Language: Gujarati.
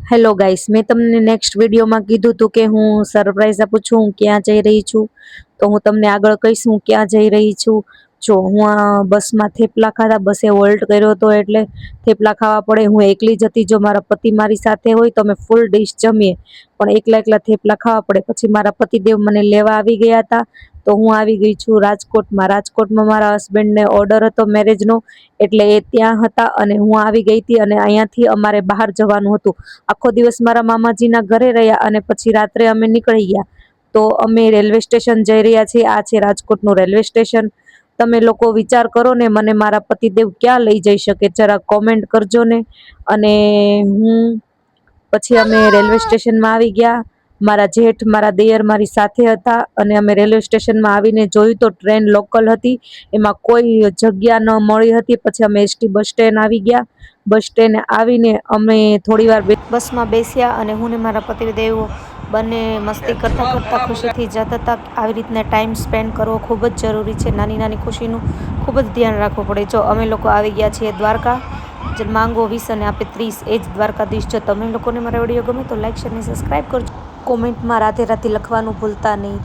હેલો ગાઈસ, મેં તમને નેક્સ્ટ વિડીયોમાં કીધું હતું કે હું સરપ્રાઈઝ આપું છું, હું ક્યાં જઈ રહી છું. તો હું તમને આગળ કહીશ હું ક્યાં જઈ રહી છું. જો હું આ બસમાં થેપલા ખાધા, બસે હોલ્ટ કર્યો હતો એટલે થેપલા ખાવા પડે. હું એકલી જ હતી, જો મારા પતિ મારી સાથે હોય તો અમે ફૂલ ડીશ જમીએ, પણ એકલા એકલા થેપલા ખાવા પડે. પછી મારા પતિદેવ મને લેવા આવી ગયા હતા, તો હું આવી ગઈ છું રાજકોટમાં. રાજકોટમાં મારા હસબન્ડને ઓર્ડર હતો મેરેજનો, એટલે એ ત્યાં હતા અને હું આવી ગઈ હતી. અને અહીંયાથી અમારે બહાર જવાનું હતું. આખો દિવસ મારા મામાજીના ઘરે રહ્યા અને પછી રાત્રે અમે નીકળી ગયા. તો અમે રેલવે સ્ટેશન જઈ રહ્યા છીએ. આ છે રાજકોટનું રેલવે સ્ટેશન. તમે લોકો વિચાર કરો ને, મને મારા પતિદેવ ક્યાં લઈ જઈ શકે, જરા કોમેન્ટ કરજો ને. અને પછી અમે રેલવે સ્ટેશનમાં આવી ગયા. મારા જેઠ, મારા દિયર મારી સાથે હતા અને અમે રેલવે સ્ટેશનમાં આવીને જોયું તો ટ્રેન લોકલ હતી, એમાં કોઈ જગ્યા ન મળી હતી. પછી અમે એસટી બસ સ્ટેન્ડ આવી ગયા. બસ સ્ટેન્ડ આવીને અમે થોડી વાર બસમાં બેસ્યા અને હું ને મારા પતિદેવ બંને મસ્તી કરતાં કરતાં ખુશીથી જતા હતા. આવી રીતના ટાઈમ સ્પેન્ડ કરવો ખૂબ જ જરૂરી છે. નાની નાની ખુશીનું ખૂબ જ ધ્યાન રાખવું પડે. જો અમે લોકો આવી ગયા છીએ દ્વારકા. જે માંગો 20 અને આપે 30, એ જ દ્વારકાધીશ. જો તમે લોકોને મારા વિડીયો ગમે તો લાઈક, શેર અને સબસ્ક્રાઈબ કરજો. કોમેન્ટમાં રાધે રાધે લખવાનું ભૂલતા નહીં.